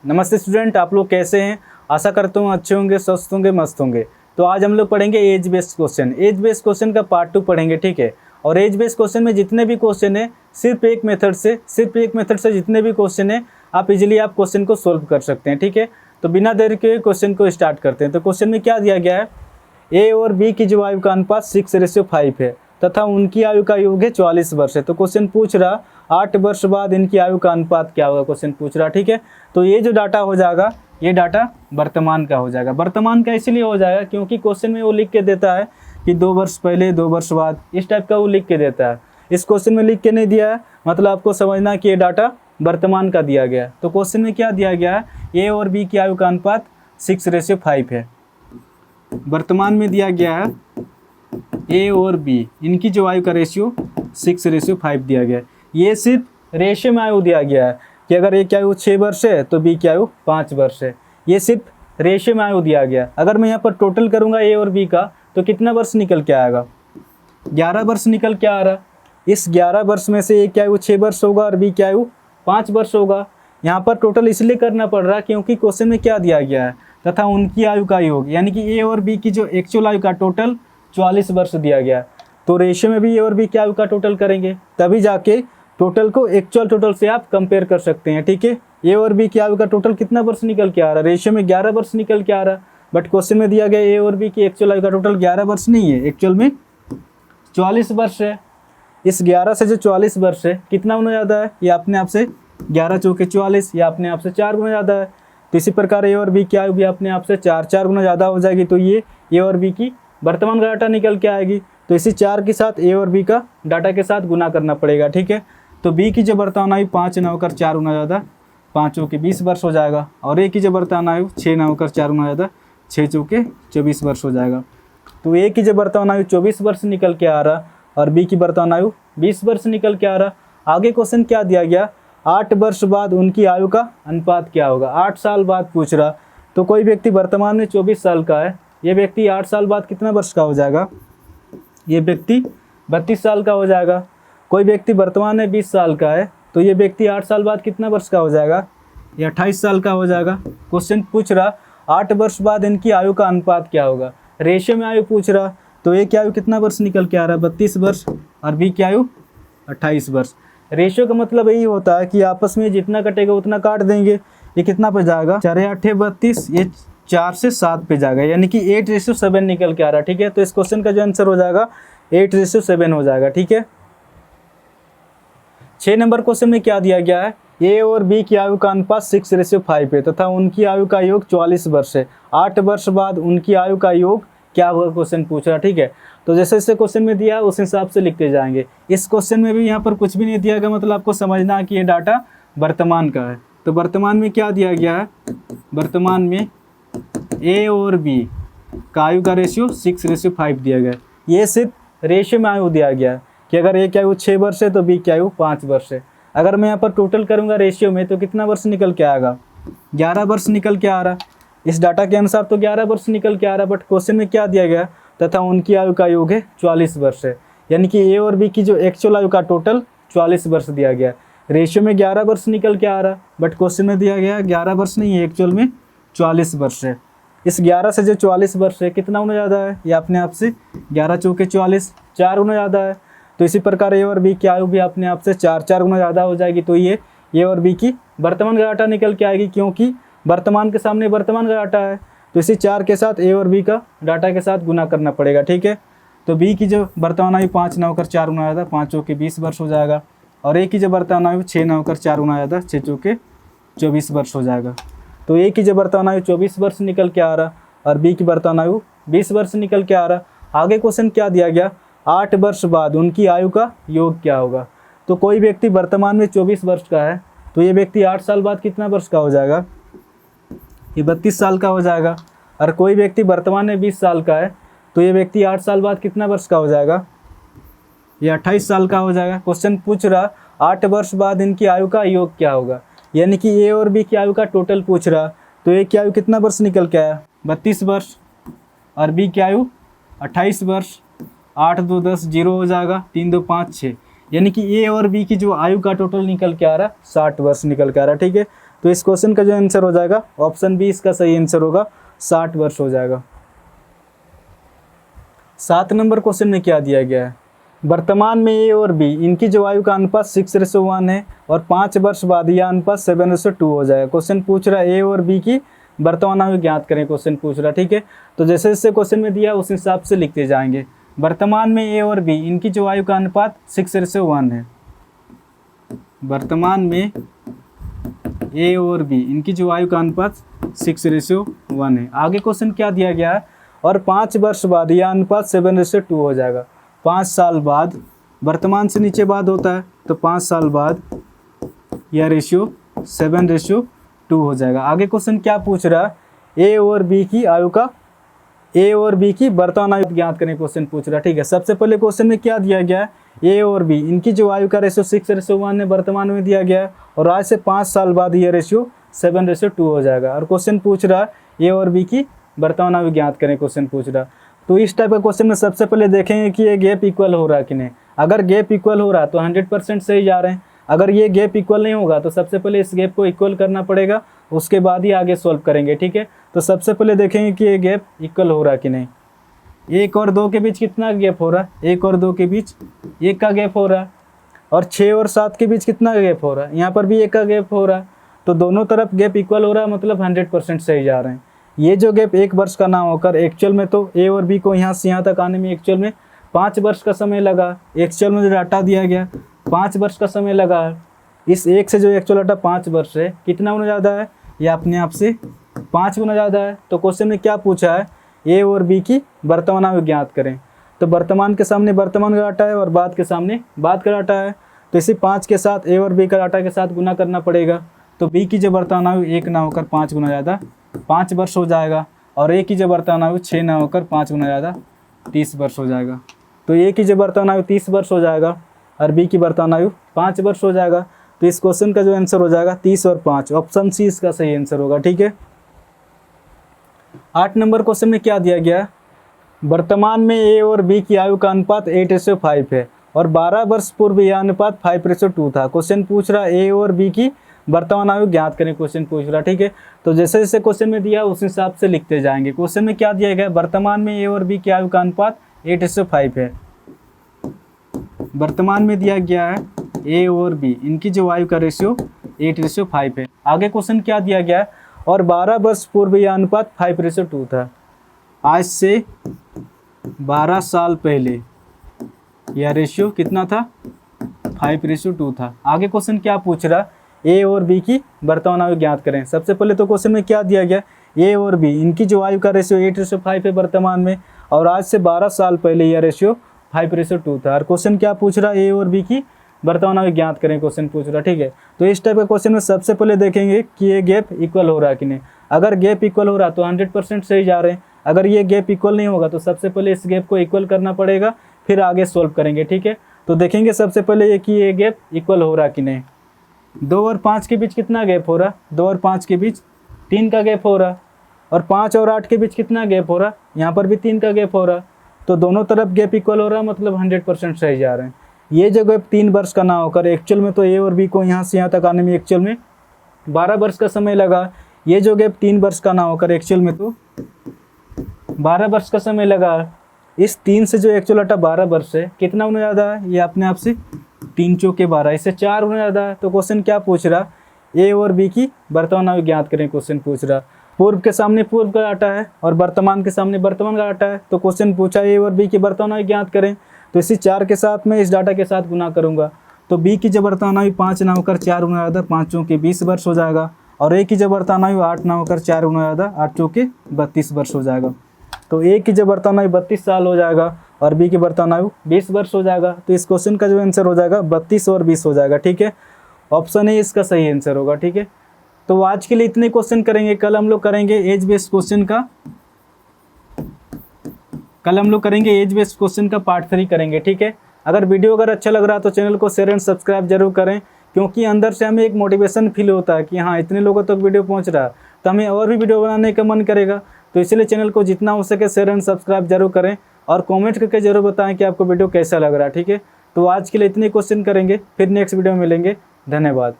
नमस्ते स्टूडेंट, आप लोग कैसे हैं। आशा करता हूँ अच्छे होंगे, स्वस्थ होंगे, मस्त होंगे। तो आज हम लोग पढ़ेंगे age based question. Age based question का पार्ट 2 पढ़ेंगे, ठीक है। और एज बेस्ड क्वेश्चन में जितने भी क्वेश्चन है सिर्फ एक मेथड से जितने भी क्वेश्चन है आप इजीली क्वेश्चन को सोल्व कर सकते हैं, ठीक है। तो बिना देर के क्वेश्चन को स्टार्ट करते हैं। तो क्वेश्चन में क्या दिया गया है, ए और बी की जो आयु का अनुपात 6:5 है तथा उनकी आयु का योग है 44 वर्ष है। तो क्वेश्चन पूछ रहा 8 वर्ष बाद इनकी आयु का अनुपात क्या होगा, क्वेश्चन पूछ रहा, ठीक है। तो ये जो डाटा हो जाएगा ये डाटा वर्तमान का हो जाएगा। वर्तमान का इसलिए हो जाएगा क्योंकि क्वेश्चन में वो लिख के देता है कि 2 वर्ष पहले, 2 वर्ष बाद, इस टाइप का वो लिख के देता है। इस क्वेश्चन में लिख के नहीं दिया है, मतलब आपको समझना कि ये डाटा वर्तमान का दिया गया है। तो क्वेश्चन में क्या दिया गया है, ए और बी की आयु का अनुपात 6:5 है। वर्तमान में दिया गया है ए और बी, इनकी जो आयु का रेशियो 6:5 दिया गया है। ये सिर्फ रेशियो में आयु दिया गया है कि अगर ए की आयु 6 वर्ष है तो बी की आयु 5 वर्ष है। ये सिर्फ रेशियो में आयु दिया गया है। अगर मैं यहाँ पर टोटल करूँगा ए और बी का तो कितना वर्ष निकल के आएगा, 11 वर्ष निकल के आ रहा। इस 11 वर्ष में से ए की आयु 6 वर्ष होगा और बी की आयु 5 वर्ष होगा। यहाँ पर टोटल इसलिए करना पड़ रहा है क्योंकि क्वेश्चन में क्या दिया गया है, तथा उनकी आयु का योग, यानी कि ए और बी की जो एक्चुअल आयु का टोटल 44 वर्ष दिया गया। तो रेशियो में भी ए और बी की आयु का टोटल करेंगे, तभी जाके टोटल को एक्चुअल टोटल से आप कंपेयर कर सकते हैं, ठीक है। ए और बी की आयु का टोटल कितना वर्ष निकल के आ रहा है, रेशियो में 11 वर्ष निकल के आ रहा है। बट क्वेश्चन में दिया गया ए और बी की एक्चुअल आयु का टोटल 11 वर्ष नहीं है, एक्चुअल में 44 वर्ष है। इस 11 से जो 44 वर्ष है कितना गुना ज़्यादा है, ये अपने आप से 11 चौके 44, या अपने आप से 4 गुना ज़्यादा है। तो इसी प्रकार ए और बी की आयु भी अपने आप से 4 गुना ज़्यादा हो जाएगी। तो ये ए और बी की वर्तमान का डाटा निकल के आएगी। तो इसी 4 के साथ ए और बी का डाटा के साथ गुना करना पड़ेगा, ठीक है। तो बी की जो वर्तमान आयु 5 ना होकर 4 गुना ज़्यादा, 5 चौके 20 वर्ष हो जाएगा। और ए की जो वर्तमान आयु 6 ना होकर 4 गुना ज़्यादा, 6 चौके 24 वर्ष हो जाएगा। तो ए की जो वर्तमान आयु 24 वर्ष निकल के आ रहा और बी की वर्तमान आयु 20 वर्ष निकल के आ रहा। आगे क्वेश्चन क्या दिया गया, 8 वर्ष बाद उनकी आयु का अनुपात क्या होगा, 8 साल बाद पूछ रहा। तो कोई व्यक्ति वर्तमान में 24 साल का है, ये व्यक्ति 8 साल बाद कितना वर्ष का हो जाएगा, ये व्यक्ति 32 साल का हो जाएगा। कोई व्यक्ति वर्तमान में 20 साल का है तो ये व्यक्ति 8 साल बाद कितना वर्ष का हो जाएगा, ये 28 साल का हो जाएगा। क्वेश्चन पूछ रहा 8 वर्ष बाद इनकी आयु का अनुपात क्या होगा, रेशियो में आयु पूछ रहा। तो ए की आयु कितना वर्ष निकल के आ रहा है, 32 वर्ष, और बी की आयु 28 वर्ष। रेशियो का मतलब यही होता है कि आपस में जितना कटेगा उतना काट देंगे। ये कितना पे जाएगा, 4 8 32, ये 4 से 7 पे जाएगा, यानी कि 8:7 निकल के आ रहा है, ठीक है। तो इस क्वेश्चन का जो आंसर हो जाएगा 8:7 हो जाएगा, ठीक है। 6 नंबर क्वेश्चन में क्या दिया गया है, ए और बी की आयु का अनुपात 6:5 है तथा उनकी आयु का योग 44 वर्ष है। 8 वर्ष बाद उनकी आयु का योग क्या होगा, क्वेश्चन पूछ रहा, ठीक है। तो जैसे जैसे क्वेश्चन में दिया उस हिसाब से लिखते जाएंगे। इस क्वेश्चन में भी यहाँ पर कुछ भी नहीं दिया गया, मतलब आपको समझना है कि ये डाटा वर्तमान का है। तो वर्तमान में क्या दिया गया है, वर्तमान में ए और बी का आयु का रेशियो 6:5 दिया गया है। ये सिर्फ रेशियो में आयु दिया गया है कि अगर ए की आयु 6 वर्ष है तो बी की आयु 5 वर्ष है। अगर मैं यहाँ पर टोटल करूँगा रेशियो में तो कितना वर्ष निकल के आएगा, 11 वर्ष निकल के आ रहा। इस डाटा के अनुसार तो 11 वर्ष निकल के आ रहा, बट क्वेश्चन में क्या दिया गया, तथा उनकी आयु का योग है 44 वर्ष है। यानी कि ए और बी की जो एक्चुअल आयु का टोटल 44 वर्ष दिया गया। रेशियो में 11 वर्ष निकल के आ रहा, बट क्वेश्चन में दिया गया 11 वर्ष नहीं है, एक्चुअल में 44 वर्ष है। इस 11 से जो 44 वर्ष है कितना गुना ज़्यादा है, ये अपने आप से 11 चौके 44, 4 गुना ज़्यादा है। तो इसी प्रकार ए और बी की आयु भी अपने आप से 4 गुना ज़्यादा हो जाएगी। तो ये ए और बी की वर्तमान का डाटा निकल के आएगी, क्योंकि वर्तमान के सामने वर्तमान का डाटा है। तो इसी 4 के साथ ए और बी का डाटा के साथ गुना करना पड़ेगा, ठीक है। तो बी की जो वर्तमान आयु 5 ना होकर 4 गुना ज़्यादा, 5 चौके 20 वर्ष हो जाएगा। और ए की जो वर्तमान आयु 6 ना होकर 4 गुना ज़्यादा, 6 चौके 24 वर्ष हो जाएगा। तो ए की जो वर्तमान आयु 24 वर्ष निकल के आ रहा और बी की वर्तमान आयु 20 वर्ष निकल के आ रहा। आगे क्वेश्चन क्या दिया गया, 8 वर्ष बाद उनकी आयु का योग क्या होगा। तो कोई व्यक्ति वर्तमान में 24 वर्ष का है तो ये व्यक्ति 8 साल बाद कितना वर्ष का हो जाएगा, ये 32 साल का हो जाएगा। और कोई व्यक्ति वर्तमान में 20 साल का है तो ये व्यक्ति 8 साल बाद कितना वर्ष का हो जाएगा, ये 28 साल का हो जाएगा। क्वेश्चन पूछ रहा 8 वर्ष बाद इनकी आयु का योग क्या होगा, यानी कि ए और बी की आयु का टोटल पूछ रहा। तो ए की आयु कितना वर्ष निकल के आया, 32 वर्ष, और बी की आयु 28 वर्ष। 8 2 10 0 हो जाएगा, 3 2 5 6, यानी कि ए और बी की जो आयु का टोटल निकल के आ रहा 60 वर्ष निकल के आ रहा, ठीक है। तो इस क्वेश्चन का जो आंसर हो जाएगा ऑप्शन बी इसका सही आंसर होगा, 60 वर्ष हो जाएगा। 7 नंबर क्वेश्चन में क्या दिया गया है, वर्तमान में ए और बी इनकी जो आयु का अनुपात 6:1 है और 5 वर्ष बाद यह अनुपात 7:2 हो जाएगा। क्वेश्चन पूछ रहा है ए और बी की वर्तमान आयु ज्ञात करें, क्वेश्चन पूछ रहा है, ठीक है। तो जैसे जैसे क्वेश्चन में दिया उस हिसाब से लिखते जाएंगे। वर्तमान में ए और बी इनकी जो आयु का अनुपात 6:1 है, वर्तमान में ए और बी इनकी जो आयु का अनुपात 6:1 है। आगे क्वेश्चन क्या दिया गया है, और 5 वर्ष बाद यह अनुपात 7:2 हो जाएगा। 5 साल बाद, वर्तमान से नीचे बाद होता है, तो 5 साल बाद यह रेशियो 7:2 हो जाएगा। आगे क्वेश्चन क्या पूछ रहा है, ए और बी की आयु का, ए और बी की वर्तमान आयु ज्ञात करें, क्वेश्चन पूछ रहा है, ठीक है। सबसे पहले क्वेश्चन में क्या दिया गया है, ए और बी इनकी जो आयु का रेशियो 6:1 है वर्तमान में दिया गया है, और आज से 5 साल बाद ये रेशियो 7:2 हो जाएगा। और क्वेश्चन पूछ रहा है ए और बी की वर्तमान आयु ज्ञात करें, क्वेश्चन पूछ रहा है। तो इस टाइप का क्वेश्चन में सबसे पहले देखेंगे कि ये गैप इक्वल हो रहा है कि नहीं। अगर गैप इक्वल हो रहा है तो 100% सही जा रहे हैं। अगर ये गैप इक्वल नहीं होगा तो सबसे पहले इस गैप को इक्वल करना पड़ेगा, उसके बाद ही आगे सॉल्व करेंगे, ठीक है। तो सबसे पहले देखेंगे कि ये गैप इक्वल हो रहा है कि नहीं। 1 और 2 के बीच कितना गैप हो रहा है, 1 और 2 के बीच 1 का गैप हो रहा है, और 6 और 7 के बीच कितना गैप हो रहा है, यहाँ पर भी 1 का गैप हो रहा है। तो दोनों तरफ गैप इक्वल हो रहा है, मतलब 100% सही जा रहे हैं। ये जो गैप 1 वर्ष का ना होकर एक्चुअल में, तो ए और बी को यहाँ से यहाँ तक आने में एक्चुअल में 5 वर्ष का समय लगा। एक्चुअल में जो डाटा दिया गया 5 वर्ष का समय लगा है। इस 1 से जो एक्चुअल डाटा 5 वर्ष है, कितना गुना ज़्यादा है, ये अपने आप से 5 गुना ज़्यादा है। तो क्वेश्चन में क्या पूछा है, ए और बी की वर्तमान आयु ज्ञात करें। तो वर्तमान के सामने वर्तमान का डाटा है और बाद के सामने बाद का डाटा है, तो इसी 5 के साथ ए और बी का डाटा के साथ गुना करना पड़ेगा। तो बी की जो वर्तमान आयु 1 ना होकर 5 गुना ज़्यादा 5 वर्ष हो जाएगा, और ए की जो वर्तमान आयु 6 ना होकर 5 गुना ज़्यादा 30 वर्ष हो जाएगा। तो ए की जो वर्तमान आयु 30 वर्ष हो जाएगा और बी की वर्तमान आयु 5 वर्ष हो जाएगा। तो इस क्वेश्चन का जो आंसर हो जाएगा 30 और 5, ऑप्शन सी इसका सही आंसर होगा, ठीक है। 8 नंबर क्वेश्चन में क्या दिया गया, वर्तमान में ए और बी की आयु का अनुपात 8:5 है और 12 वर्ष पूर्व यह अनुपात 5:2 था। क्वेश्चन पूछ रहा है ए और बी की वर्तमान आयु ज्ञात करें, क्वेश्चन पूछ रहा, ठीक है। तो जैसे जैसे क्वेश्चन में दिया उस हिसाब से लिखते जाएंगे। क्वेश्चन में क्या दिया गया, वर्तमान में ए और बी की आयु का अनुपात 8:5 है। वर्तमान में दिया गया है ए और बी इनकी जो आयु का रेशियो 8:5 है। आगे क्वेश्चन क्या दिया गया है, और 12 वर्ष पूर्व यह अनुपात 5:2 था। आज से 12 साल पहले यह रेशियो कितना था, 5:2 था। आगे क्वेश्चन क्या पूछ रहा, ए और बी की वर्तमान आयु ज्ञात करें। सबसे पहले तो क्वेश्चन में क्या दिया गया, ए और बी इनकी जो आयु का रेशियो 8:5 है वर्तमान में, और आज से 12 साल पहले यह रेशियो 5:2 था। और क्वेश्चन क्या पूछ रहा है, ए और बी की वर्तमान आयु ज्ञात करें, क्वेश्चन पूछ रहा, ठीक है। तो इस टाइप का क्वेश्चन में सबसे पहले देखेंगे कि ये गैप इक्वल हो रहा है कि नहीं। अगर गैप इक्वल हो रहा तो 100% सही जा रहे हैं। अगर ये गैप इक्वल नहीं होगा तो सबसे पहले इस गैप को इक्वल करना पड़ेगा, फिर आगे सोल्व करेंगे, ठीक है। तो देखेंगे सबसे पहले ये कि ये गैप इक्वल हो रहा कि नहीं। 2 और 5 के बीच कितना गैप हो रहा, 2 और 5 के बीच 3 का गैप हो रहा, और 5 और 8 के बीच कितना गैप हो रहा, यहाँ पर भी 3 का गैप हो रहा। तो दोनों तरफ गैप इक्वल हो रहा, मतलब 100% सही जा रहे हैं। ये जो गैप 3 वर्ष का ना होकर एक्चुअल में, तो ए और बी को यहाँ से यहाँ तक आने में एक्चुअल में 12 वर्ष का समय लगा। ये जो गैप 3 वर्ष का ना होकर एक्चुअल में तो 12 वर्ष का समय लगा। इस 3 से जो एक्चुअल डाटा 12 वर्ष है, कितना गुना ज़्यादा है, ये अपने आप से 3 चौके 12, इससे 4 गुना ज़्यादा है। तो क्वेश्चन क्या पूछ रहा, ए और बी की वर्तमान आयु ज्ञात करें, क्वेश्चन पूछ रहा। पूर्व के सामने पूर्व का डाटा है और वर्तमान के सामने वर्तमान का डाटा है। तो क्वेश्चन पूछा ए और बी की वर्तमान आयु ज्ञात करें। तो इसी 4 के साथ मैं इस डाटा के साथ गुना करूँगा। तो बी की जब वर्तमान आयु 5 ना होकर 4 गुना ज़्यादा 5 चौके 20 वर्ष हो जाएगा, और ए की जब वर्तमान आयु 8 ना होकर 4 गुना ज़्यादा 8 चौके 32 वर्ष हो जाएगा। तो ए की जब वर्तमान आयु 32 साल हो जाएगा और बी की वर्तमान आयु 20 वर्ष हो जाएगा। तो इस क्वेश्चन का जो आंसर हो जाएगा 32 और 20 हो जाएगा, ठीक है। ऑप्शन ए इसका सही आंसर होगा, ठीक है। तो आज के लिए इतने क्वेश्चन करेंगे। कल हम लोग करेंगे एज बेस्ड क्वेश्चन का पार्ट 3 करेंगे, ठीक है। अगर वीडियो अच्छा लग रहा है तो चैनल को शेयर एंड सब्सक्राइब जरूर करें, क्योंकि अंदर से हमें एक मोटिवेशन फील होता है कि हाँ इतने लोगों तक वीडियो पहुंच रहा है, तो हमें और भी वीडियो बनाने का मन करेगा। तो इसलिए चैनल को जितना हो सके शेयर एंड सब्सक्राइब जरूर करें, और कमेंट करके जरूर बताएं कि आपको वीडियो कैसा लग रहा है, ठीक है। तो आज के लिए इतने क्वेश्चन करेंगे, फिर नेक्स्ट वीडियो में मिलेंगे। धन्यवाद।